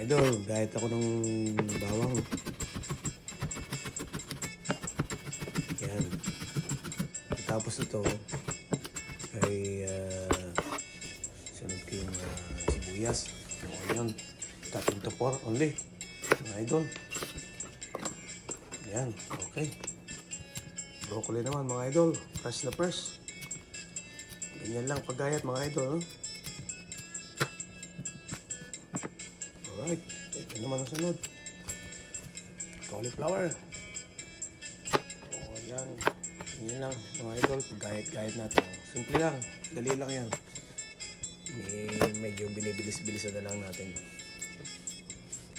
idol, gayat ako ng bawang. Yan. Tapos ito ay sunod ko yung sibuyas, yung onion, cutting to 4 only, mga idol. Yan, okay. Broccoli naman mga idol, fresh na fresh. Ganyan lang paggayat mga idol. Alright, ito naman ang sunod. Cauliflower. O yan, ganyan lang mga idol, paggayat-gayat natin. Simple lang, dali lang yan. Medyo binibilis-bilis na lang natin.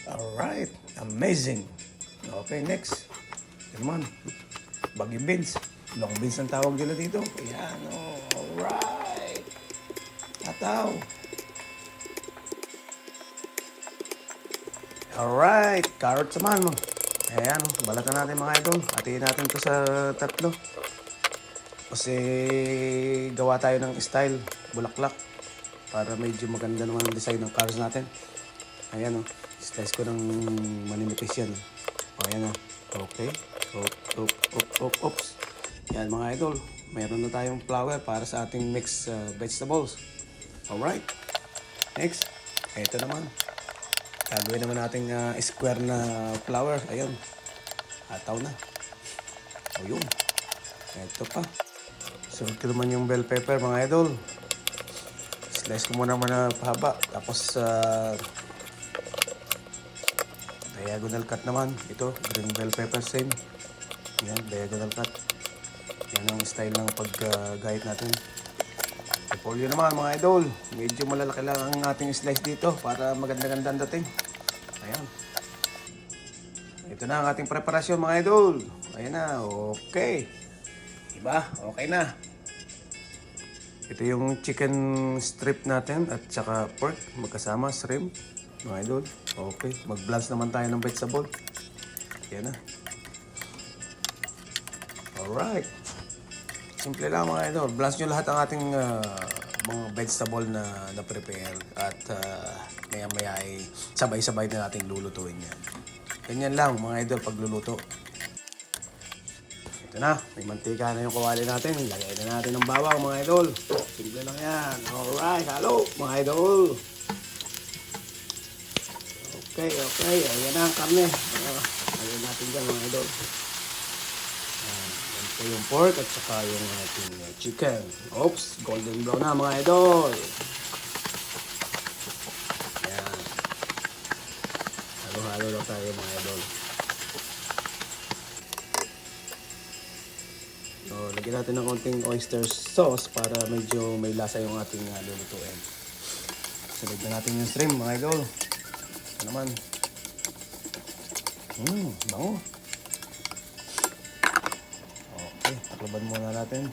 Alright, amazing. Okay, next. Ito naman, baging beans. Long beans ang tawag nila dito. Ayan, alright. Tataw. Alright, carrots naman. Ayan, balatan natin mga idol. Hatiin natin ito sa tatlo. Kasi gawa tayo ng style, bulaklak. Para medyo maganda naman ang design ng carrots natin. Ayan o, slice ko ng maninipis yan. Ayan o, okay. Oops. Yan mga idol, mayroon na tayong flour para sa ating mixed vegetables. Alright, next, ito naman. Gagawin naman natin square na flour. Ayun, ataw na. O yun, ito pa. Sunod ko naman yung bell pepper mga idol. Slice ko muna pahaba. Tapos diagonal cut naman. Ito, green bell pepper same. Yan, diagonal cut. Yan ang style ng paggayat natin. Repolyo naman mga idol. Medyo malalaki lang ang ating slice dito para maganda-ganda ang dating. Ayan. Ito na ang ating preparasyon mga idol. Ayan na, okay. Diba? Okay na. Ito yung chicken strip natin at saka pork magkasama, shrimp. Mga idol, okay. Mag-blanch naman tayo ng vegetable. Ayan na. Alright. Simple lang mga idol. Blanch nyo lahat ang ating mga vegetable na prepare. At maya-maya ay sabay-sabay na natin lulutuin yan. Ganyan lang mga idol pagluluto. Ito na. May mantika na yung kawali natin. Lagay na natin ng bawang mga idol. Simple lang yan. Alright. Halo mga idol. Okay. Ayan na ang karne. Ayan natin dyan mga idol. Ito yung pork at saka yung ating chicken. Oops, golden brown na mga idol. Ayan. Halo-halo lang tayo mga idol. So, lagyan natin ng konting oyster sauce para medyo may lasa yung ating lulutuin. Sunod na natin yung shrimp mga idol. Ito naman. Bango. Taklaban muna natin.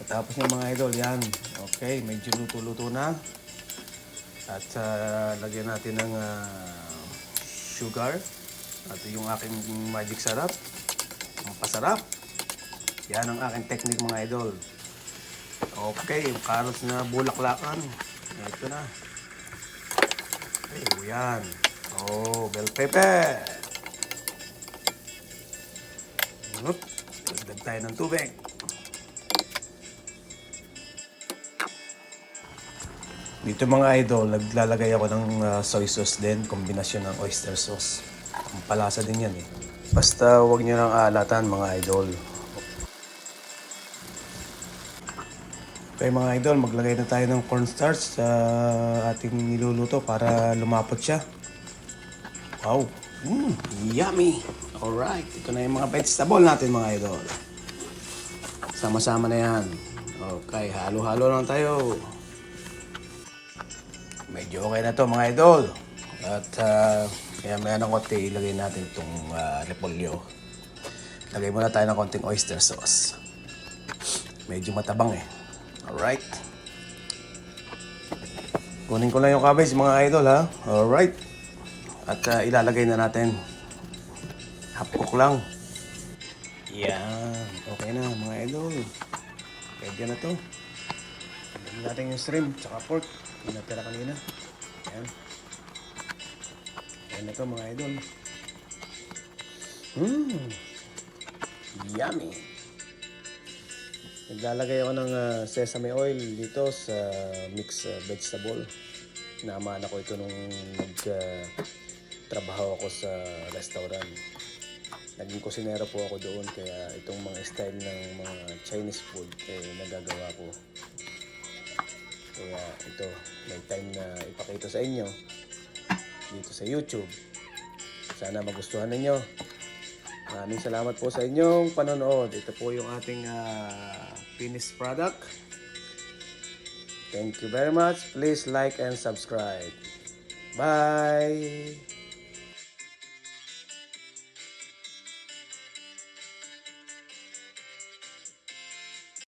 Tapos yung mga idol, yan. Okay, medyo luto-luto na. At lagyan natin ng sugar. At yung aking magic sarap. Ang pasarap. Yan ang aking technique mga idol. Okay, yung carrots na bulaklakan. Ito na. Okay, yan. Oh, bell pepper. Dagdag tayo ng tubig. Dito mga idol, naglalagay ako ng soy sauce din, kombinasyon ng oyster sauce. Ang palasa din yan eh. Basta huwag nyo nang alatan mga idol. Okay mga idol, maglagay na tayo ng cornstarch sa ating niluluto para lumapot siya. Wow! Yummy! Alright, ito na yung mga vegetable natin mga idol. Sama-sama na yan. Okay, halo-halo lang tayo. Medyo okay na to mga idol. At kaya may ng konti ilagay natin itong repolyo. Lagay muna tayo ng konting oyster sauce. Medyo matabang eh. Alright. Kunin ko lang yung cabbage mga idol ha. Alright. At ilalagay na natin. Half cook lang. Yan. Okay na mga idol. Pwede na to. Lagyan natin yung shrimp tsaka pork. Yung natira kanina. Ayan. Ayan na ito mga idol. Yummy! Naglalagay ako ng sesame oil dito sa mixed vegetable. Naman ako ito nung nagtrabaho ako sa restaurant. Naging kusinero po ako doon, kaya itong mga style ng mga Chinese food nagagawa ko. Kaya ito, may time na ipakita sa inyo dito sa YouTube. Sana magustuhan ninyo. Maraming salamat po sa inyong panonood. Ito po yung ating finished product. Thank you very much. Please like and subscribe. Bye!